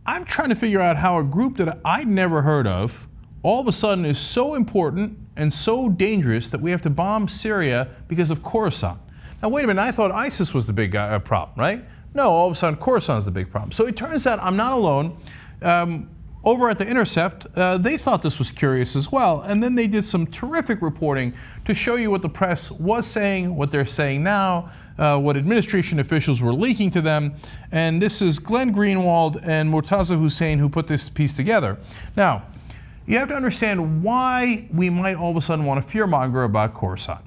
I'm trying to figure out how a group that I'd never heard of all of a sudden is so important and so dangerous that we have to bomb Syria because of Khorasan. Now, wait a minute, I thought ISIS was the big problem, right? No, all of a sudden Khorasan is the big problem. So it turns out I'm not alone. Over at The Intercept, they thought this was curious as well, and then they did some terrific reporting to show you what the press was saying, what they're saying now, what administration officials were leaking to them, and this is Glenn Greenwald and Murtaza Hussain who put this piece together. Now, you have to understand why we might all of a sudden want to fearmonger about Khorasan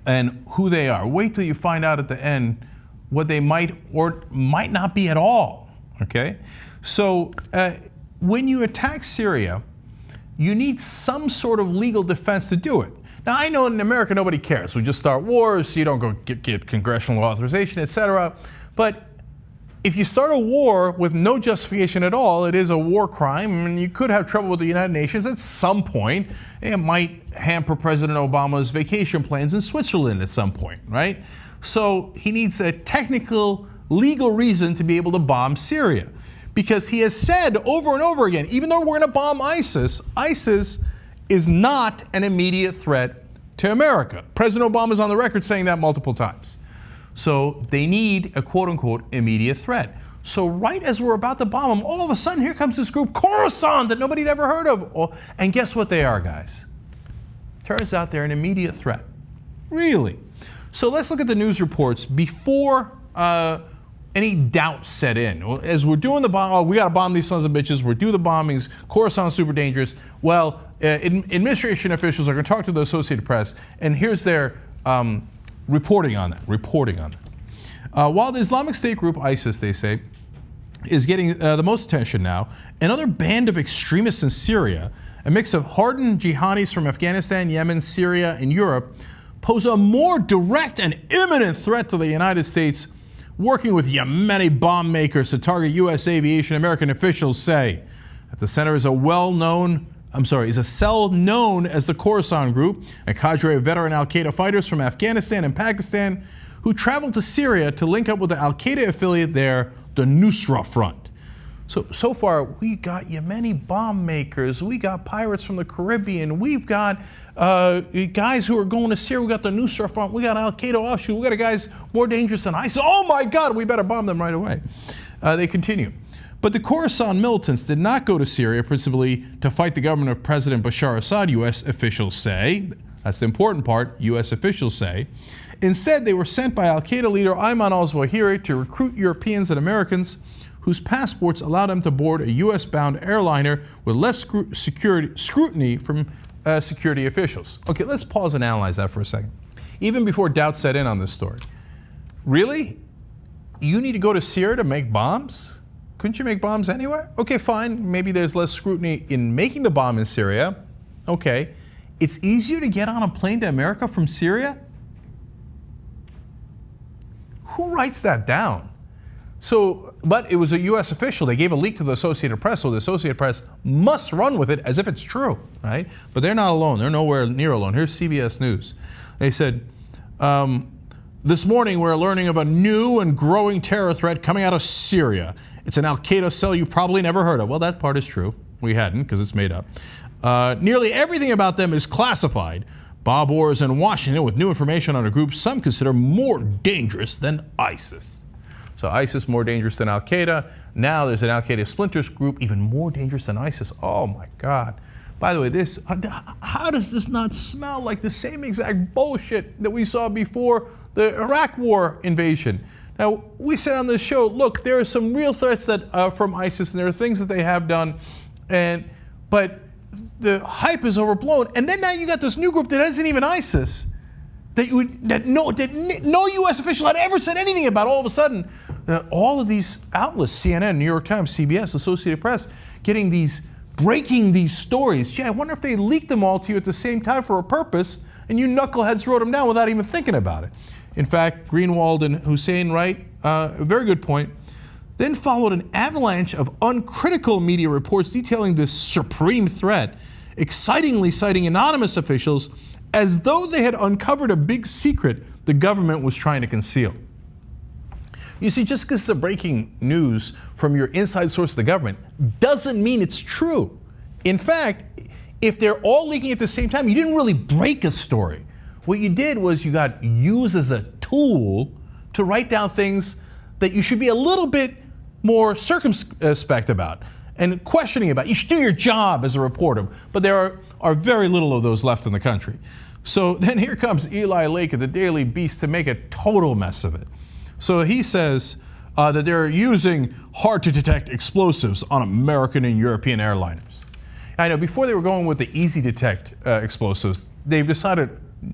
and who they are. Wait till you find out at the end what they might or might not be at all, okay? So when you attack Syria, you need some sort of legal defense to do it. Now, I know in America nobody cares. We just start wars, you don't go get congressional authorization, etc. But if you start a war with no justification at all, it is a war crime, and you could have trouble with the United Nations at some point. It might hamper President Obama's vacation plans in Switzerland at some point, right? So he needs a technical, legal reason to be able to bomb Syria. Because he has said over and over again, even though we're going to bomb ISIS, ISIS is not an immediate threat to America. President Obama is on the record saying that multiple times. So they need a quote-unquote immediate threat. So right as we're about to bomb them, all of a sudden here comes this group, Khorasan, that nobody'd ever heard of. Oh, and guess what they are, guys? Turns out they're an immediate threat. Really? So let's look at the news reports before any doubt set in. As we're doing the bomb, oh, we got to bomb these sons of bitches. We're doing the bombings. Khorasan's super dangerous. Well, administration officials are going to talk to the Associated Press, and here's their reporting on that. While the Islamic State group ISIS, they say, is getting the most attention now, another band of extremists in Syria, a mix of hardened jihadis from Afghanistan, Yemen, Syria, and Europe, pose a more direct and imminent threat to the United States, working with Yemeni bomb makers to target U.S. aviation. American officials say at the center is a cell known as the Khorasan Group, a cadre of veteran al-Qaeda fighters from Afghanistan and Pakistan who traveled to Syria to link up with the al-Qaeda affiliate there, the Nusra Front. So far, we got Yemeni bomb makers, we got pirates from the Caribbean, we've got guys who are going to Syria, we got the Nusra Front, we got al-Qaeda offshoot, we got guys more dangerous than ISIS. Oh my God, we better bomb them right away. They continue. But the Khorasan militants did not go to Syria principally to fight the government of President Bashar Assad, U.S. officials say. That's the important part, U.S. officials say. Instead, they were sent by al-Qaeda leader Ayman al-Zawahiri to recruit Europeans and Americans whose passports allowed them to board a U.S.-bound airliner with less scrutiny from security officials. Okay, let's pause and analyze that for a second. Even before doubt set in on this story. Really? You need to go to Syria to make bombs? Couldn't you make bombs anywhere? Okay, fine. Maybe there's less scrutiny in making the bomb in Syria. Okay. It's easier to get on a plane to America from Syria? Who writes that down? So, but it was a U.S. official. They gave a leak to the Associated Press, so the Associated Press must run with it as if it's true, right? But they're not alone. They're nowhere near alone. Here's CBS News. They said, this morning we're learning of a new and growing terror threat coming out of Syria. It's an al-Qaeda cell you probably never heard of. Well, that part is true. We hadn't, because it's made up. Nearly everything about them is classified. Bob Orr is in Washington with new information on a group some consider more dangerous than ISIS. So ISIS more dangerous than al-Qaeda. Now there's an al-Qaeda splinters group even more dangerous than ISIS. Oh my God. By the way, how does this not smell like the same exact bullshit that we saw before the Iraq War invasion? Now, we said on this show, look, there are some real threats that from ISIS, and there are things that they have done, but the hype is overblown. And then now you got this new group that isn't even ISIS, that no U.S. official had ever said anything about. All of a sudden, all of these outlets, CNN, New York Times, CBS, Associated Press, breaking these stories. Gee, I wonder if they leaked them all to you at the same time for a purpose, and you knuckleheads wrote them down without even thinking about it. In fact, Greenwald and Hussain write a very good point. Then followed an avalanche of uncritical media reports detailing this supreme threat, excitingly citing anonymous officials as though they had uncovered a big secret the government was trying to conceal. You see, just because it's a breaking news from your inside source of the government doesn't mean it's true. In fact, if they're all leaking at the same time, you didn't really break a story. What you did was you got used as a tool to write down things that you should be a little bit more circumspect about and questioning about. You should do your job as a reporter, but there are very little of those left in the country. So then here comes Eli Lake at the Daily Beast to make a total mess of it. So he says that they're using hard-to-detect explosives on American and European airliners. I know before they were going with the easy-detect explosives, they've decided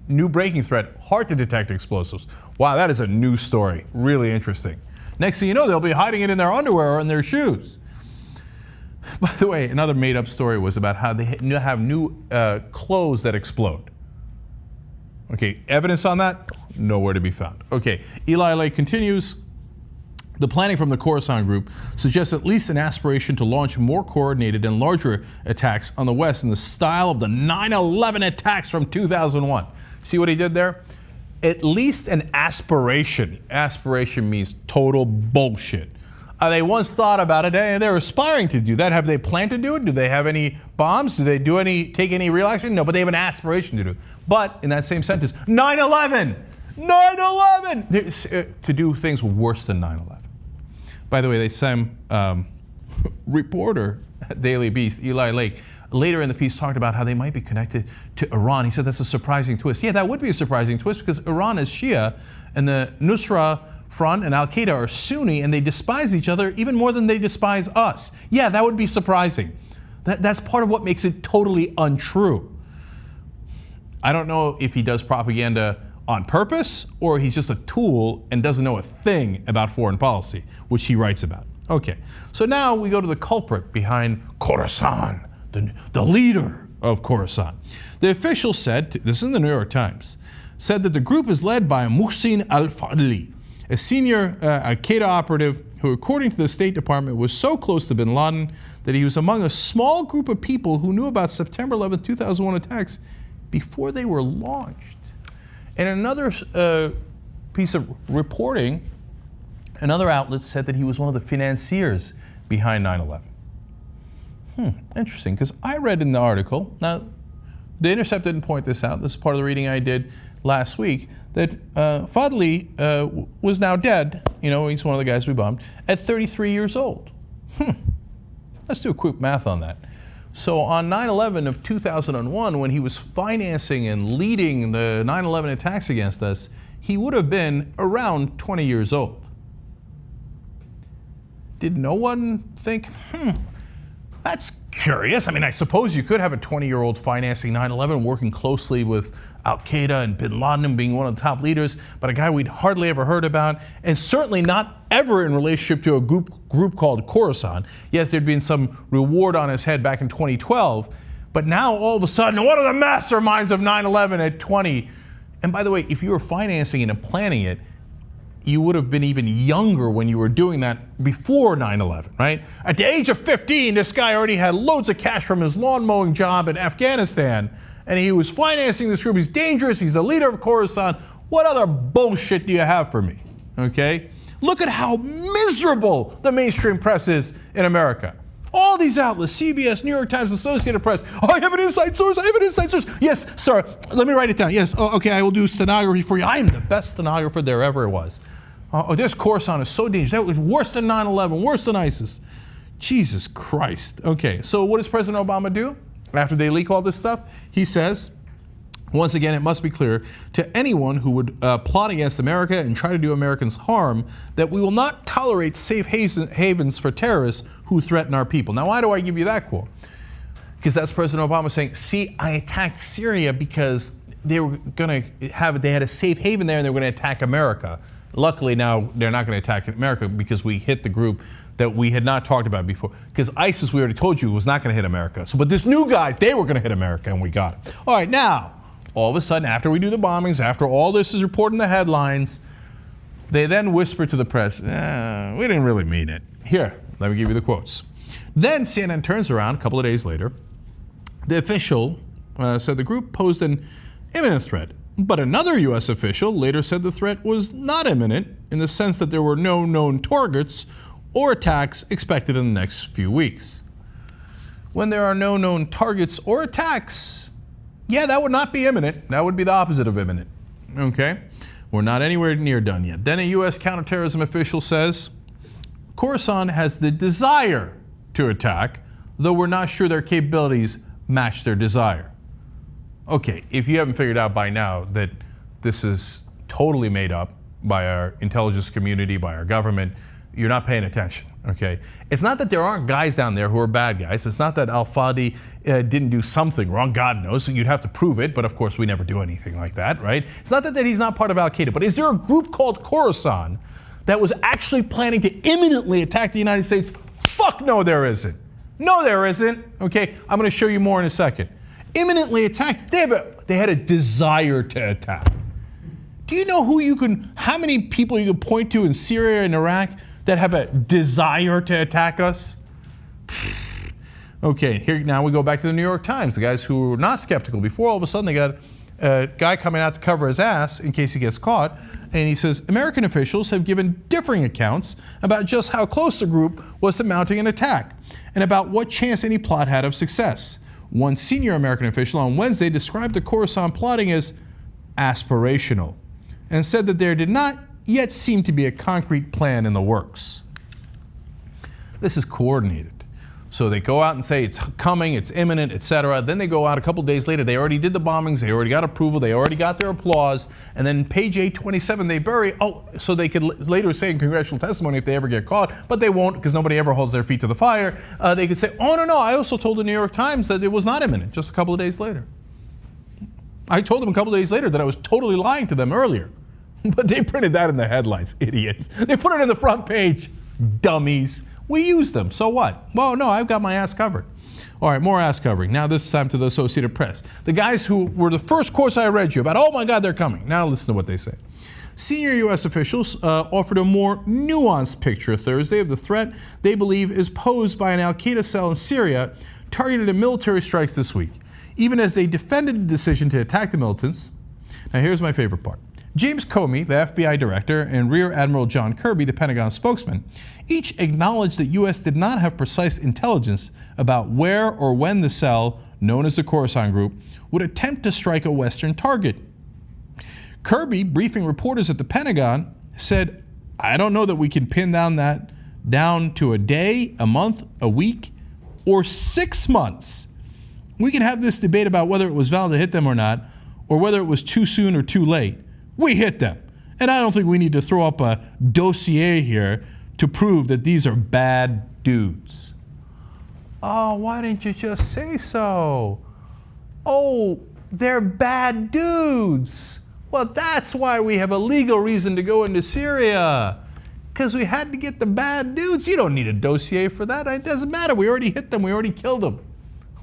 new breaking threat, hard-to-detect explosives. Wow, that is a new story. Really interesting. Next thing you know, they'll be hiding it in their underwear or in their shoes. By the way, another made-up story was about how they have new clothes that explode. Okay, evidence on that? Nowhere to be found. Okay, Eli Lake continues. The planning from the Khorasan group suggests at least an aspiration to launch more coordinated and larger attacks on the West in the style of the 9/11 attacks from 2001. See what he did there? At least an aspiration. Aspiration means total bullshit. They once thought about it, and they're aspiring to do that. Have they planned to do it? Do they have any bombs? Do they take any real action? No, but they have an aspiration to do it. But in that same sentence, 9/11! 9/11! To do things worse than 9/11. By the way, the same reporter at Daily Beast, Eli Lake, later in the piece talked about how they might be connected to Iran. He said that's a surprising twist. Yeah, that would be a surprising twist because Iran is Shia and the Nusra Front and Al-Qaeda are Sunni, and they despise each other even more than they despise us. Yeah, that would be surprising. That's part of what makes it totally untrue. I don't know if he does propaganda on purpose or he's just a tool and doesn't know a thing about foreign policy, which he writes about. Okay, so now we go to the culprit behind Khorasan, the leader of Khorasan. The official said, this is in the New York Times, said that the group is led by Muhsin al-Fadli, a senior Al-Qaeda operative who, according to the State Department, was so close to bin Laden that he was among a small group of people who knew about September 11, 2001 attacks before they were launched. And another piece of reporting, another outlet said that he was one of the financiers behind 9/11. Interesting, because I read in the article, now The Intercept didn't point this out, this is part of the reading I did last week, that Fadli was now dead, you know, he's one of the guys we bombed, at 33 years old. Let's do a quick math on that. So on 9/11 of 2001, when he was financing and leading the 9/11 attacks against us, he would have been around 20 years old. Did no one think, that's curious. I mean, I suppose you could have a 20-year-old financing 9/11, working closely with Al-Qaeda and bin Laden being one of the top leaders, but a guy we'd hardly ever heard about, and certainly not ever in relationship to a group called Khorasan. Yes, there'd been some reward on his head back in 2012, but now all of a sudden, one of the masterminds of 9/11 at 20. And by the way, if you were financing it and planning it, you would have been even younger when you were doing that before 9/11, right? At the age of 15, this guy already had loads of cash from his lawn mowing job in Afghanistan, and he was financing this group. He's dangerous. He's the leader of Khorasan. What other bullshit do you have for me? Okay? Look at how miserable the mainstream press is in America. All these outlets, CBS, New York Times, Associated Press. Oh, I have an inside source. I have an inside source. Yes, sir. Let me write it down. Yes. Oh, okay, I will do stenography for you. I am the best stenographer there ever was. This Khorasan is so dangerous. That was worse than 9/11, worse than ISIS. Jesus Christ. Okay, so what does President Obama do after they leak all this stuff? He says, once again, it must be clear to anyone who would plot against America and try to do Americans harm that we will not tolerate safe havens for terrorists who threaten our people. Now, why do I give you that quote? Because that's President Obama saying, see, I attacked Syria because they were going to they had a safe haven there and they were going to attack America. Luckily now they're not going to attack America because we hit the group that we had not talked about before. Because ISIS, we already told you, was not going to hit America. So, but this new guys, they were going to hit America and we got it. All right, now, all of a sudden, after we do the bombings, after all this is reported in the headlines, they then whisper to the press, we didn't really mean it. Here, let me give you the quotes. Then CNN turns around a couple of days later. The official said the group posed an imminent threat But another U.S. official later said the threat was not imminent in the sense that there were no known targets or attacks expected in the next few weeks. When there are no known targets or attacks, yeah, that would not be imminent. That would be the opposite of imminent. Okay? We're not anywhere near done yet. Then a U.S. counterterrorism official says Khorasan has the desire to attack, though we're not sure their capabilities match their desire. Okay, if you haven't figured out by now that this is totally made up by our intelligence community, by our government, you're not paying attention, okay? It's not that there aren't guys down there who are bad guys. It's not that al-Fadi didn't do something wrong. God knows, so you'd have to prove it, but of course we never do anything like that, right? It's not that he's not part of Al-Qaeda, but is there a group called Khorasan that was actually planning to imminently attack the United States? Fuck no, there isn't. No, there isn't, okay? I'm gonna show you more in a second. Imminently attack, they had a desire to attack. Do you know how many people you can point to in Syria and Iraq that have a desire to attack us? Okay, here now we go back to the New York Times. The guys who were not skeptical before, all of a sudden they got a guy coming out to cover his ass in case he gets caught. And he says, American officials have given differing accounts about just how close the group was to mounting an attack and about what chance any plot had of success. One senior American official on Wednesday described the Khorasan plotting as aspirational and said that there did not yet seem to be a concrete plan in the works. This is coordinated. So they go out and say it's coming, it's imminent, etc. Then they go out a couple days later. They already did the bombings. They already got approval. They already got their applause. And then page 827 they bury. So they could later say in congressional testimony if they ever get caught, but they won't because nobody ever holds their feet to the fire. They could say, oh no, I also told the New York Times that it was not imminent. Just a couple of days later. I told them a couple of days later that I was totally lying to them earlier. But they printed that in the headlines, idiots. They put it in the front page, dummies. We use them, so what? Well, no, I've got my ass covered. All right, more ass covering. Now this time to the Associated Press. The guys who were the first quotes I read you about, oh my God, they're coming. Now listen to what they say. Senior U.S. officials offered a more nuanced picture Thursday of the threat they believe is posed by an al-Qaeda cell in Syria targeted at military strikes this week, even as they defended the decision to attack the militants. Now here's my favorite part. James Comey, the FBI director, and Rear Admiral John Kirby, the Pentagon spokesman, each acknowledged that U.S. did not have precise intelligence about where or when the cell, known as the Khorasan Group, would attempt to strike a Western target. Kirby, briefing reporters at the Pentagon, said, I don't know that we can pin down to a day, a month, a week, or 6 months. We can have this debate about whether it was valid to hit them or not, or whether it was too soon or too late. We hit them. And I don't think we need to throw up a dossier here to prove that these are bad dudes. Oh, why didn't you just say so? Oh, they're bad dudes. Well, that's why we have a legal reason to go into Syria. Because we had to get the bad dudes. You don't need a dossier for that. It doesn't matter. We already hit them. We already killed them.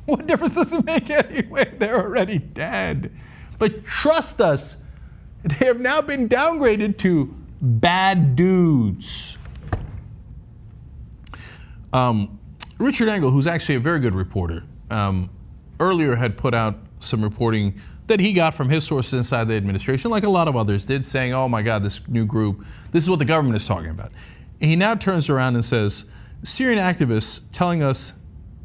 What difference does it make anyway? They're already dead. But trust us, they have now been downgraded to bad dudes. Richard Engel, who's actually a very good reporter, earlier had put out some reporting that he got from his sources inside the administration, like a lot of others did, saying, oh my God, this new group, this is what the government is talking about. And he now turns around and says, Syrian activists telling us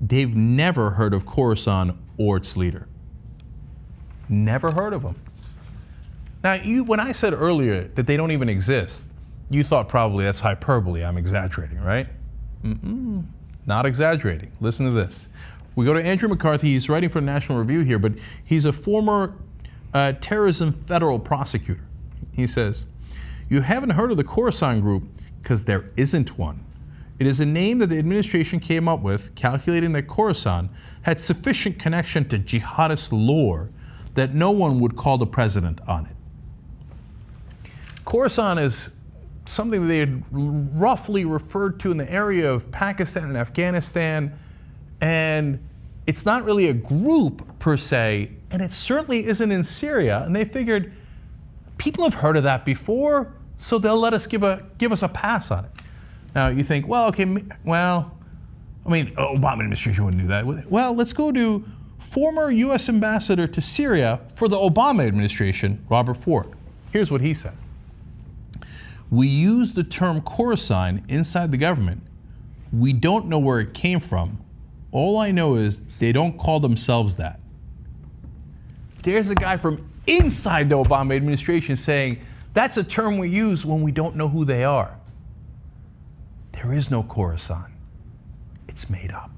they've never heard of Khorasan or its leader. Never heard of them. Now, when I said earlier that they don't even exist, you thought probably that's hyperbole. I'm exaggerating, right? Not exaggerating. Listen to this. We go to Andrew McCarthy. He's writing for the National Review here, but he's a former terrorism federal prosecutor. He says, you haven't heard of the Khorasan Group because there isn't one. It is a name that the administration came up with, calculating that Khorasan had sufficient connection to jihadist lore that no one would call the president on it. Khorasan is something that they had roughly referred to in the area of Pakistan and Afghanistan, and it's not really a group per se, and it certainly isn't in Syria. And they figured people have heard of that before, so they'll let us give us a pass on it. Now you think, well, okay, well, I mean, Obama administration wouldn't do that. Well, let's go to former U.S. ambassador to Syria for the Obama administration, Robert Ford. Here's what he said. We use the term Khorasan inside the government. We don't know where it came from. All I know is they don't call themselves that. There's a guy from inside the Obama administration saying, that's a term we use when we don't know who they are. There is no Khorasan. It's made up.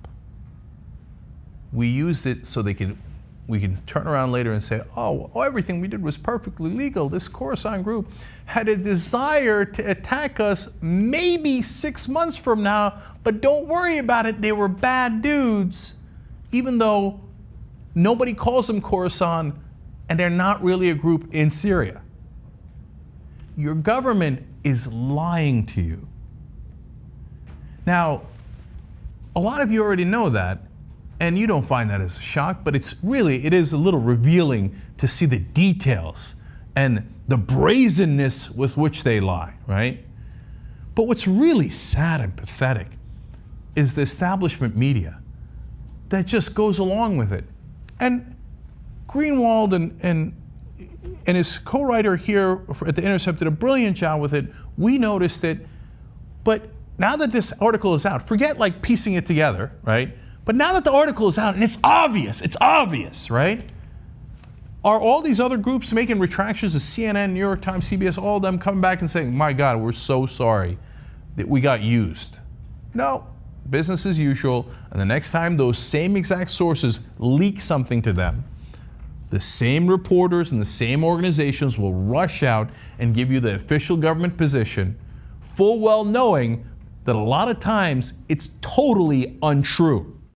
We used it so we can turn around later and say, oh, everything we did was perfectly legal. This Khorasan group had a desire to attack us maybe 6 months from now, but don't worry about it. They were bad dudes, even though nobody calls them Khorasan and they're not really a group in Syria. Your government is lying to you. Now, a lot of you already know that, and you don't find that as a shock, but it is a little revealing to see the details and the brazenness with which they lie, right? But what's really sad and pathetic is the establishment media that just goes along with it. And Greenwald and his co-writer here at The Intercept did a brilliant job with it. We noticed it, but now that this article is out, forget like piecing it together, right? But now that the article is out and it's obvious, right? Are all these other groups making retractions to CNN, New York Times, CBS, all of them coming back and saying, my God, we're so sorry that we got used? No, business as usual. And the next time those same exact sources leak something to them, the same reporters and the same organizations will rush out and give you the official government position, full well knowing that a lot of times it's totally untrue.